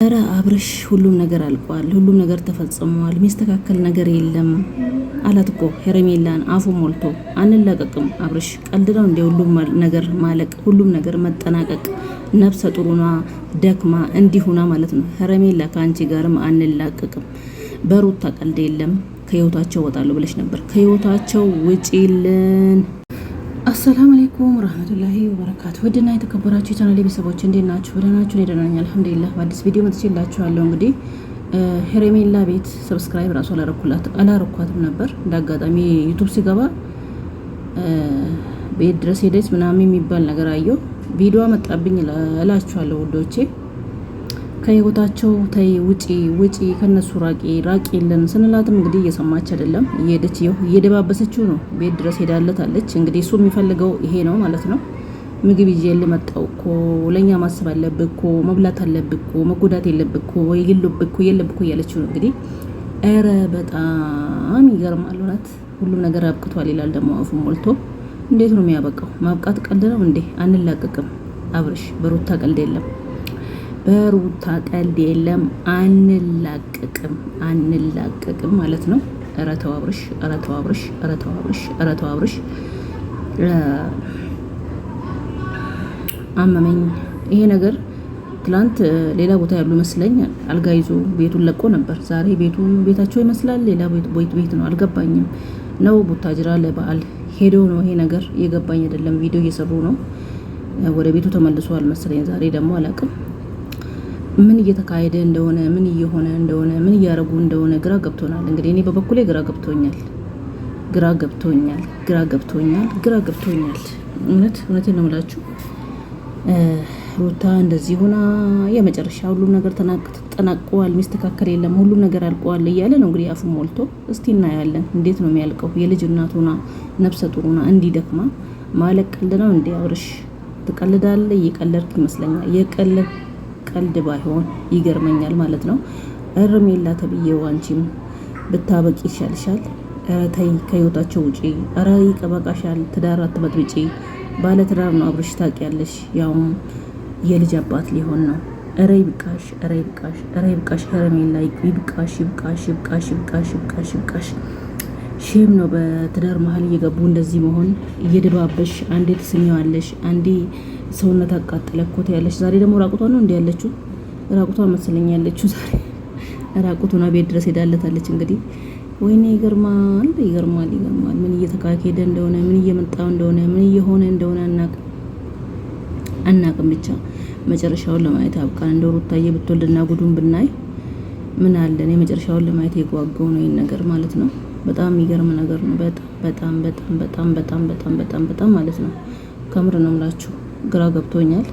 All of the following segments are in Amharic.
ኧረ አብርሽ ሁሉም ነገር አልቋል፣ ሁሉም ነገር ተፈጽሟል፣ የሚስተካከል ነገር የለም አላት እኮ ሄርሜላን አፉ ሞልቶ። አንላቀቅም አብርሽ፣ ቀልድ ነው እንደ ሁሉም ነገር ማለቅ፣ ሁሉም ነገር መጠናቀቅ። ነፍሰ ጡሩና ደክማ እንዲሁና ማለት ነው። ሄርሜላ ከአንቺ ጋርም አንላቀቅም። በሩታ ቀልድ የለም። ከህይወታቸው ወጣለሁ ብለሽ ነበር፣ ከህይወታቸው ውጪልን። አሰላሙ አለይኩም ረህመቱላሂ ወበረካቱ። ውድና የተከበራችሁ የቻናሌ ቤተሰቦች እንዴት ናችሁ? ደህና ናችሁ? እኔ ደህና ነኝ አልሐምዱሊላህ። በአዲስ ቪዲዮ መጥቼላችኋለሁ። እንግዲህ ሄርሜላ ቤት ሰብስክራይብ ራሱ አላረኳትም ነበር። እንደ አጋጣሚ ዩቱብ ሲገባ ቤት ድረስ ሄደች ምናምን የሚባል ነገር አየሁ። ቪዲዮ መጣብኝ እላችኋለሁ ውዶቼ። ከህይወታቸው ተይ፣ ውጪ፣ ከነሱ ራቂ የለን ስንላትም እንግዲህ እየሰማች አይደለም። እየሄደች እየደባበሰችው ነው። ቤት ድረስ ሄዳለታለች። እንግዲህ እሱ የሚፈልገው ይሄ ነው ማለት ነው። ምግብ ይዤ ልመጣው እኮ፣ ለእኛ ማሰብ አለብህ እኮ፣ መብላት አለብህ እኮ፣ መጎዳት የለብህ እኮ፣ የለብህ እኮ እያለችው ነው እንግዲህ። ኧረ በጣም ይገርማል እውነት። ሁሉም ነገር አብቅቷል ይላል ደግሞ አፉ ሞልቶ። እንዴት ነው የሚያበቃው? ማብቃት ቀልድ ነው እንዴ? አንላቀቅም አብርሽ፣ በሩታ ቀልድ የለም፣ በሩታ ቀልድ የለም። አንላቀቅም ማለት ነው። ኧረ ተው አብርሽ፣ ኧረ ተው አብርሽ፣ ኧረ ተው አብርሽ፣ ኧረ ተው አብርሽ። አመመኝ ይሄ ነገር። ትላንት ሌላ ቦታ ያሉ መስለኝ አልጋ ይዞ ቤቱን ለቆ ነበር። ዛሬ ቤታቸው ይመስላል ሌላ ቤት ነው። አልገባኝም። ነው ቡታጅራ ለበዓል ሄዶ ነው ይሄ ነገር የገባኝ አይደለም። ቪዲዮ እየሰሩ ነው። ወደ ቤቱ ተመልሷል መሰለኝ። ዛሬ ደግሞ አላውቅም ምን እየተካሄደ እንደሆነ፣ ምን እየሆነ እንደሆነ፣ ምን እያደረጉ እንደሆነ ግራ ገብቶናል። እንግዲህ እኔ በበኩሌ ግራ ገብቶኛል። እውነቴን ነው የምላችሁ። ሩታ እንደዚህ ሆና የመጨረሻ ሁሉም ነገር ተጠናቋል፣ ሚስተካከል የለም፣ ሁሉም ነገር አልቋል እያለ ነው እንግዲህ አፉ ሞልቶ። እስቲ እናያለን እንዴት ነው የሚያልቀው። የልጅ እናቱና ነፍሰ ጡሩና እንዲደክማ ማለቅ ቀልድ ነው እንዴ? አብርሽ ትቀልዳለህ። እየቀለድክ ይመስለኛል። ቀልድ ባይሆን ይገርመኛል ማለት ነው። ሄርሜላ ተብዬው አንቺም ብታበቂ ይሻልሻል። ኧረ ተይ፣ ከህይወታቸው ውጪ። ኧረ ይቀበቃሻል። ትዳር አትበጥብጪ። ባለ ትዳር ነው አብርሽ ታውቂያለሽ። ያውም የልጅ አባት ሊሆን ነው። ኧረ ይብቃሽ፣ ኧረ ይብቃሽ፣ ኧረ ይብቃሽ ሄርሜላ፣ ይብቃሽ። ሼም ነው በትዳር መሀል እየገቡ እንደዚህ መሆን። እየደባበሽ አንዴ ትስሚዋለሽ፣ አንዴ ሰውነት አቃጠለ እኮ ያለሽ። ዛሬ ደግሞ ራቁቷን ነው እንዴ ያለችው? ራቁቷን መሰለኝ ያለችው ዛሬ። ራቁቷን ቤት ድረስ ሄዳለታለች እንግዲህ። ወይኔ ይገርማል። ምን እየተካሄደ እንደሆነ፣ ምን እየመጣ እንደሆነ፣ ምን እየሆነ እንደሆነ አናቅም። ብቻ መጨረሻውን ለማየት አብቃን። እንደው ሩታዬ ብትወልድና ጉዱን ብናይ ምን አለን? የመጨረሻውን ለማየት የጓጓው ነው ይሄን ነገር ማለት ነው። በጣም የሚገርም ነገር ነው። በጣም ማለት ነው። ከምር ነው የምላችሁ። ግራ ገብቶኛል።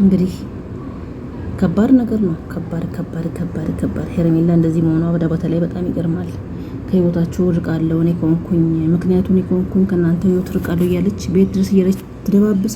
እንግዲህ ከባድ ነገር ነው። ከባድ ሄርሜላ እንደዚህ መሆኗ በተለይ በጣም ይገርማል። ከህይወታችሁ ርቃለሁ እኔ ከሆንኩኝ፣ ምክንያቱም እኔ ከሆንኩኝ ከእናንተ ህይወት ርቃለሁ እያለች ቤት ድረስ እየሄደች ትደባብሰ